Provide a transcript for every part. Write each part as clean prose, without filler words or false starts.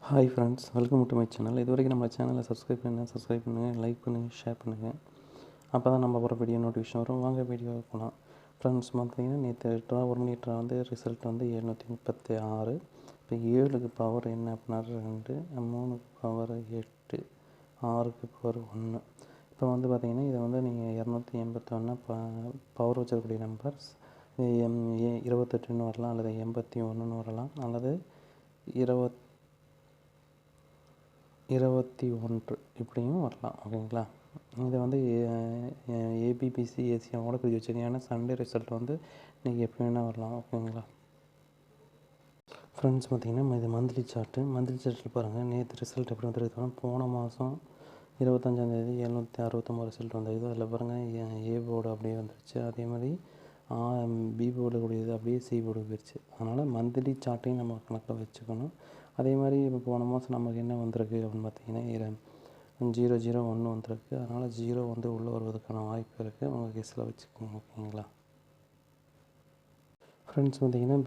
Hi friends, welcome to my channel. இது வரைக்கும் நம்ம சேனலை சப்ஸ்கிரைப் பண்ணுங்கள், லைக் பண்ணுங்கள், ஷேர் பண்ணுங்கள். அப்போ தான் நம்ம போகிற வீடியோ நோட்டிஃபிகேஷன் வரும். வாங்க வீடியோ போகலாம். ஃப்ரெண்ட்ஸ் பார்த்தீங்கன்னா, நேற்று ஒரு மணி வந்து ரிசல்ட் வந்து 736. இப்போ 7க்கு பவர் என்ன அப்படின்னா 2, 3க்கு பவர் 8, 6க்கு பவர் 1. இப்போ வந்து பார்த்திங்கன்னா இதை வந்து நீங்கள் 281 பவர் வச்சிருக்கக்கூடிய நம்பர்ஸ் 28ன்னு வரலாம், அல்லது 81ன்னு வரலாம், அல்லது 21 இப்படியும் வரலாம். ஓகேங்களா? இதை வந்து ஏபிபிசி ஏசியாவோட பிரித்து வச்சுருக்கேன். ஏன்னா சண்டே ரிசல்ட் வந்து நீங்கள் எப்படி வேணால் வரலாம். ஓகேங்களா ஃப்ரெண்ட்ஸ்? பார்த்திங்கன்னா இது மந்த்லி சார்ட்டில் பாருங்கள். நேற்று ரிசல்ட் எப்படி வந்துருக்குன்னா, போன மாதம் 25ஆந்தேதி 769 ரிசல்ட் வந்தது. அதில் பாருங்கள் ஏ போர்டு அப்படியே வந்துருச்சு. அதே மாதிரி பி போர்டு கூடியது அப்படியே சி போர்டு போயிடுச்சு. அதனால் மந்த்லி சார்ட்டையும் நம்ம கணக்கில் வச்சுக்கணும். அதே மாதிரி இப்போ போன மாதம் நமக்கு என்ன வந்திருக்கு அப்படின்னு பார்த்தீங்கன்னா 001 வந்திருக்கு. அதனால் 0 வந்து உள்ளே வருவதற்கான வாய்ப்பு இருக்குது. உங்கள் கெஸ்ஸில் வச்சுக்கோங்க. ஓகேங்களா ஃப்ரெண்ட்ஸ்? பார்த்திங்கன்னா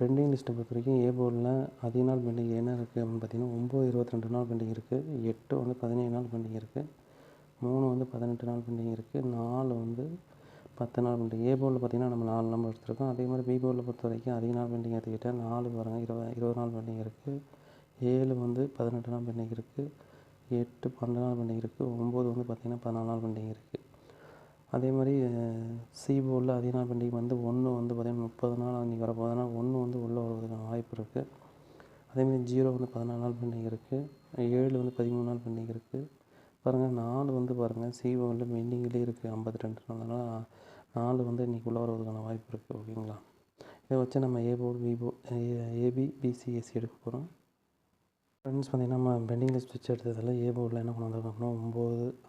பெண்டிங் லிஸ்ட்டை பொறுத்த வரைக்கும் ஏ போர்டில் அதிக நாள் பெண்டிங் என்ன இருக்குது அப்படின்னு பார்த்தீங்கன்னா 9 22 நாள் பெண்டிங் இருக்குது, 8 வந்து 17 நாள் பெண்டிங் இருக்குது, 3 வந்து 18 நாள் பெண்டிங் இருக்குது, 4 வந்து 10 நாள் பெண்டிங். ஏ போர்டில் பார்த்திங்கன்னா நம்ம 4 நம்பர் எடுத்துருக்கோம். அதே மாதிரி பி போர்டில் பொறுத்த வரைக்கும் அதிக நாள் பெண்டிங் எடுத்துக்கிட்டால் 4 பாருங்கள் 20 நாள் பெண்டிங் இருக்குது, 7 வந்து 18 நாள் பெண்டிங் இருக்குது, 8 12 நாள் பெண்டிங் இருக்குது, 9 வந்து பார்த்திங்கன்னா 14 நாள் பெண்டிங் இருக்குது. அதே மாதிரி சி போர்டில் அதிக நாள் பெண்டிங் வந்து 1 வந்து பார்த்திங்கன்னா 30 நாள் அன்றைக்கி வரப்போகுதுன்னா 1 வந்து உள்ளே வருவதற்கான வாய்ப்பு இருக்குது. அதேமாதிரி 0 வந்து 14 நாள் பெண்டிங் இருக்குது, 7 வந்து 13 நாள் பெண்டிங் இருக்குது. பாருங்கள் 4 வந்து பாருங்கள் சி போர்டில் பெண்டிங்லேயே இருக்குது 52 நாள். அதனால் 4 வந்து இன்றைக்கி உள்ளே வருவதற்கான வாய்ப்பு இருக்குது. ஓகேங்களா? இதை வச்சு நம்ம A board, B board, AB BC AC எடுக்க போகிறோம். ஃப்ரெண்ட்ஸ் பார்த்திங்கன்னா நம்ம பெண்டிங் லிஸ்ட் வச்சு எடுத்ததில் ஏ போர்டில் என்ன கொண்டு வந்திருக்கோம் அப்படின்னா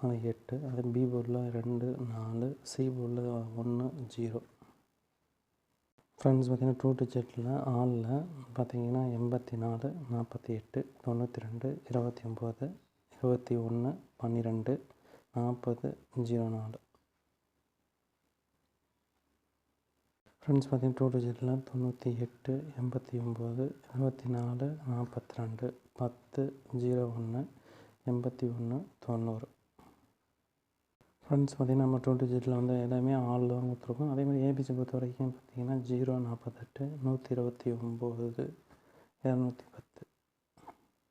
9, 8, அதே பி போர்டில் 2, 4, சி போர்டில் 1, 0. ஃப்ரெண்ட்ஸ் பார்த்திங்கன்னா 2 டிஜிட்டில் ஆளில் பார்த்திங்கன்னா 84, 48, 92, 29, 21, 12, 40, 04. ஃப்ரெண்ட்ஸ் பார்த்திங்கன்னா 2 டிஜிட்டில் 98, 89, 24, 42, 10, 01, 81, 90. ஃப்ரெண்ட்ஸ் பார்த்திங்கன்னா நம்ம 2 டிஜிட்டில் வந்து எல்லாமே ஆளில் தான் கொடுத்துருக்கோம். அதே மாதிரி ஏபிசி பொறுத்த வரைக்கும் பார்த்திங்கன்னா 0, 48, 129, 210.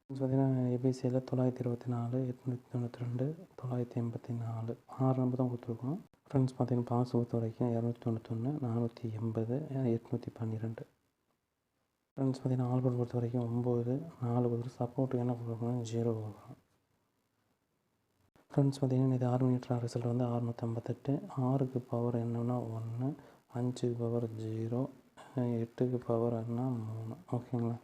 ஃப்ரெண்ட்ஸ் பார்த்திங்கன்னா ஏபிசியில் 924, 892, 984 6 நம்பர் தான் கொடுத்துருக்கோம். ஃப்ரெண்ட்ஸ் பார்த்திங்கன்னா பாஸ் பொறுத்த வரைக்கும் 291, 480, 812. ஃப்ரெண்ட்ஸ் பார்த்திங்கன்னா ஆல்போர்ட் பொறுத்த வரைக்கும் 9, 4 கொடுத்து சப்போர்ட்டுக்கு என்ன கொடுக்கணும் 0 கொடுக்கணும். ஃப்ரெண்ட்ஸ் பார்த்திங்கன்னா இது 6 மீட்டர் ரிசல்ட் வந்து 658. 6க்கு பவர் என்னன்னா 1, 5க்கு பவர் 0, 8க்கு பவர் என்ன 3. ஓகேங்களா?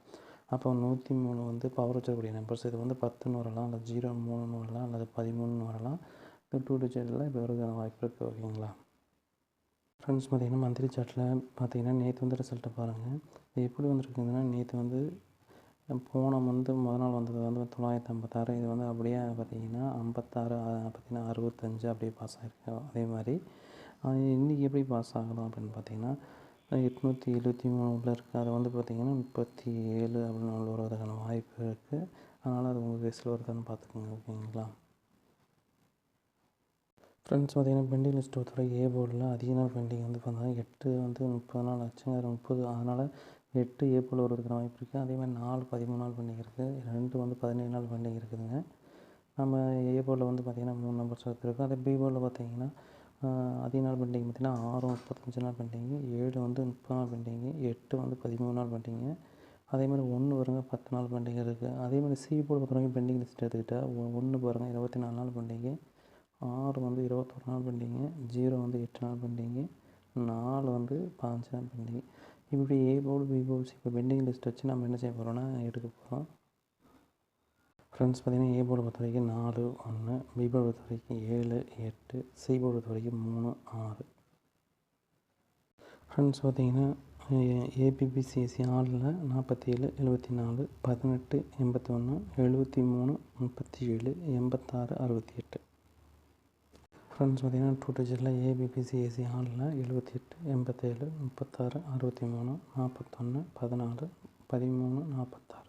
அப்போ 103 வந்து பவர் வச்சக்கூடிய நம்பர்ஸ். இது வந்து 10ன்னு வரலாம், அல்லது 0, 3ன்னு வரலாம், அல்லது 13ன்னு வரலாம். இந்த 2 டிஜிட்டில் இப்போ வரதுக்கான வாய்ப்பு இருக்குது. ஓகேங்களா ஃப்ரெண்ட்ஸ்? பார்த்திங்கன்னா மந்த்லி சார்ட்டில் பார்த்திங்கன்னா நேற்று வந்து ரிசல்ட்டை பாருங்கள். இது எப்படி வந்துருக்குதுன்னா, நேற்று வந்து போன முதல் நாள் வந்தது வந்து 956. இது வந்து அப்படியே பார்த்திங்கன்னா 56, பார்த்திங்கன்னா 65 அப்படியே பாஸ் ஆகிருக்கு. அதே மாதிரி இன்றைக்கி எப்படி பாஸ் ஆகலாம் அப்படின்னு பார்த்திங்கன்னா 873 உள்ள இருக்குது. அதை வந்து பார்த்திங்கன்னா 37 அப்படின்னு உள்ள வருவதற்கான வாய்ப்பு இருக்குது. அதனால் அது உங்கள் கெஸ்ஸில் வருதான்னு பார்த்துக்கோங்க. ஓகேங்களா ஃப்ரெண்ட்ஸ்? பார்த்திங்கன்னா பெண்டிங் லிஸ்ட் பொறுத்தவரைக்கும் ஏ போர்டில் அதிக நாள் பெண்டிங் வந்து பார்த்தீங்கன்னா 8 வந்து 30 நாள் ஆச்சுங்க. 30, அதனால் 8 ஏ போர்டில் வருவதற்கான வாய்ப்பு இருக்குது. அதே மாதிரி 4 13 நாள் பெண்டிங் இருக்குது, 2 வந்து 17 நாள் பெண்டிங் இருக்குதுங்க. நம்ம ஏ போர்டில் வந்து பார்த்திங்கன்னா 3 நம்பர்ஸ் எடுத்துருக்கோம். அதே பி போர்டில் பார்த்திங்கன்னா அதிக நாள் பெண்டிங் பார்த்திங்கன்னா 6 35 நாள் பெண்டிங்கு, 7 வந்து 30 நாள் பெண்டிங்கு, 8 வந்து 13 நாள் பெண்டிங்கு. அதே மாதிரி 1 வருங்க 10 நாள் பெண்டிங் இருக்குது. அதே மாதிரி சி போர்டு பொறுத்தவரைக்கும் பெண்டிங் லிஸ்ட் எடுத்துக்கிட்டால் 1 பாருங்கள் 24 நாள் பெண்டிங்கு, 6 வந்து 21 நாள் பெண்டிங்கு, 0 வந்து 8 நாள் பெண்டிங்கு, 4 வந்து 15 நாள் பெண்டிங்கு. இப்படி A board, B board, C board pending list வச்சு நம்ம என்ன செய்ய போகிறோம்னா எடுக்க போகிறோம். ஃப்ரெண்ட்ஸ் பார்த்திங்கன்னா ஏ போர்டு பொறுத்த வரைக்கும் 4, 1, பி போர்டு பொறுத்த வரைக்கும் 7, 8, சி போர்டு பொறுத்த வரைக்கும் 3, 6. ஃப்ரெண்ட்ஸ் பார்த்திங்கன்னா ஏபிபிசிஎஸ்சி ஆளில் 47, 74, 18, 81, 73, 37, 86, 68. ஃப்ரெண்ட்ஸ் பார்த்திங்கன்னா 2 டிஜிட்டில் ஏபிபிசிஎஸ்சி ஆளில் 78, 87, 36, 63, 41, 14, 13, 46.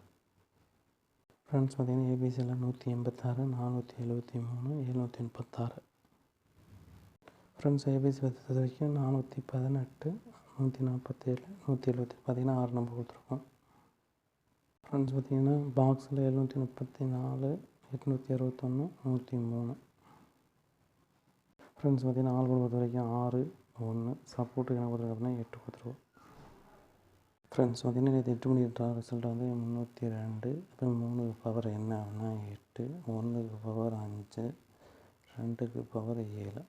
ஃப்ரெண்ட்ஸ் பார்த்திங்கன்னா ஏபிசியில் 186, 473, 736. ஃப்ரெண்ட்ஸ் ஏபிசி பொறுத்த வரைக்கும் 418, 147, 170 பார்த்திங்கன்னா 6 நம்பர் கொடுத்துருக்கோம். ஃப்ரெண்ட்ஸ் பார்த்திங்கன்னா பாக்ஸில் 734, 861, 103. ஃப்ரெண்ட்ஸ் பார்த்திங்கன்னா ஆல் பொறுத்த வரைக்கும் 6, 1 சப்போர்ட்டுக்கு என்ன கொடுத்துருக்கோம் அப்படின்னா 8 கொடுத்துருவோம். ஃப்ரெண்ட்ஸ் பார்த்திங்கன்னா நேற்று 8 மணி ரிசல்ட் வந்து 302. அப்புறம் 3க்கு பவர் என்ன அப்படின்னா 8, 1க்கு பவர் 5, 2க்கு பவர் 7.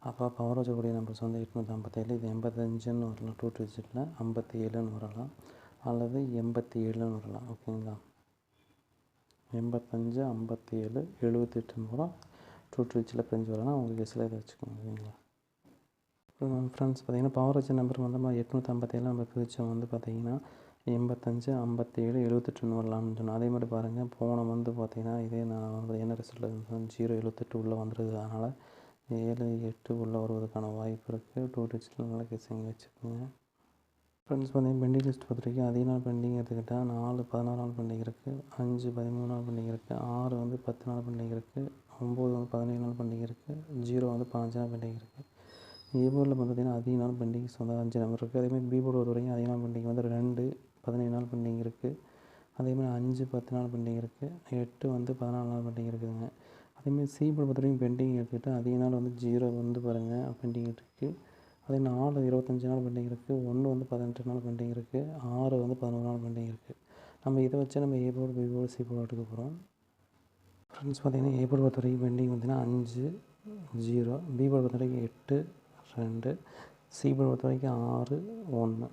அப்போ பவர் வச்சக்கூடிய நம்பர்ஸ் வந்து 857. இது 85ன்னு வரலாம், 2 டிஜிட்டில் 57ன்னு வரலாம், அல்லது 87ன்னு வரலாம். ஓகேங்களா, 85, 57, 78ன்னு வரும். 2 டிஜிட்டில் பிரிஞ்சு வரலாம். உங்களுக்கு எஸ்ல இதை வச்சுக்கோங்க. ஓகேங்களா. ஃப்ரெண்ட்ஸ் பார்த்திங்கன்னா பவர் வச்ச நம்பர் வந்து நம்ம 857 நம்ம பிரித்தோம் வந்து பார்த்திங்கன்னா 85, 57, 78ன்னு வரலாம்னு சொன்னோம். அதே மாதிரி பாருங்கள், போன வந்து பார்த்திங்கன்னா இதே நான் என்ன ரிசல்ட் 078 உள்ளே வந்துடுது. அதனால் 7, 8 உள்ளே வருவதற்கான வாய்ப்பு இருக்குது. 2 டிஜிட்டில் நல்லா கெஸிங் வச்சுக்கோங்க. ஃப்ரெண்ட்ஸ் பார்த்திங்கன்னா பெண்டிங் லிஸ்ட் பொறுத்த வரைக்கும் அதிக நாள் பெண்டிங் எடுத்துக்கிட்டால் 4 16 நாள் பெண்டிங் இருக்குது, 5 13 நாள் பெண்டிங் இருக்குது, 6 வந்து 10 நாள் பெண்டிங் இருக்குது, 9 வந்து 17 நாள் பெண்டிங் இருக்குது, 0 வந்து 15 நாள் பெண்டிங் இருக்குது. ஏ போர்டில் பார்த்திங்கன்னா அதிக நாள் பெண்டிங்ஸ் வந்து 5 நம்பர் இருக்குது. அதேமாதிரி பி போர்டு வரைக்கும் அதிக நாள் பெண்டிங் வந்து 2 17 நாள் பெண்டிங் இருக்குது. அதேமாதிரி 5 10 நாள் பெண்டிங் இருக்குது, 8 வந்து 14 நாள் பெண்டிங் இருக்குதுங்க. அதேமாதிரி சி போர்டு பொறுத்த வரைக்கும் பெண்டிங் எடுத்துக்கிட்டு அதிக நாள் வந்து 0 வந்து பாருங்கள் பெண்டிங் இருக்குது. அதே 4 25 நாள் பெண்டிங் இருக்குது, 1 வந்து 18 நாள் பெண்டிங் இருக்குது, 6 வந்து 11 நாள் பெண்டிங் இருக்குது. நம்ம இதை வச்சு நம்ம A board B board C board எடுக்க போகிறோம். ஃப்ரெண்ட்ஸ் பார்த்திங்கன்னா ஏ போர்டு பொறுத்த வரைக்கும் பெண்டிங் பார்த்திங்கன்னா 5 0, பி போர்டு பொறுத்த வரைக்கும் 8 2, சி போர்டு பொறுத்த வரைக்கும் 6 1.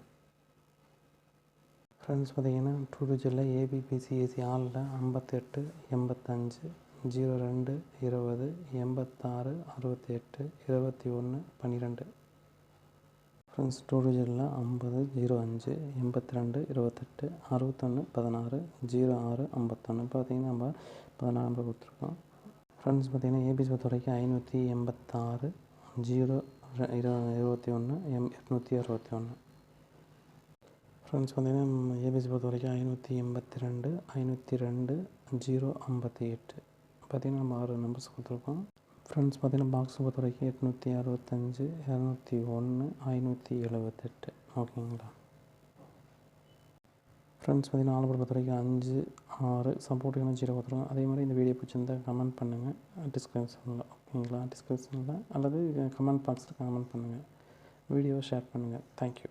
ஃப்ரெண்ட்ஸ் பார்த்திங்கன்னா 2 டிஜிட்டில் ஏபிபிசிஏசி ஆளில் 58 85 02 20 86 68 21 12. ஃப்ரெண்ட்ஸ் 2 டிஜிட்டில் 50 05 82 28 61 16 06 51. பார்த்திங்கன்னா நம்ம 14 நம்பர் கொடுத்துருக்கோம். ஃப்ரெண்ட்ஸ் பார்த்திங்கன்னா ஏபிசி பொறுத்த வரைக்கும் 586 0 21 861. ஃப்ரெண்ட்ஸ் பார்த்திங்கன்னா ஏபிசி பொறுத்த வரைக்கும் 582 502 058. பார்த்திங்கன்னா நம்ம 6 நம்பர்ஸ் கொடுத்துருக்கோம். ஃப்ரெண்ட்ஸ் பார்த்திங்கன்னா பாக்ஸ் பொறுத்த வரைக்கும் 865 201 578. ஓகேங்களா. ஃப்ரெண்ட்ஸ் பார்த்திங்கன்னா ஆல் பொறுத்த வரைக்கும் 5 6 சப்போர்ட்டுக்கான 0 கொடுத்துருக்கோம். அதே மாதிரி இந்த வீடியோ பிடிச்சிருந்தா கமெண்ட் பண்ணுங்கள் டிஸ்கிரிப்ஷனில். ஓகேங்களா, டிஸ்கிரிப்ஷனில் அல்லது கமெண்ட் பாக்ஸில் கமெண்ட் பண்ணுங்கள். வீடியோவை ஷேர் பண்ணுங்கள். தேங்க்யூ.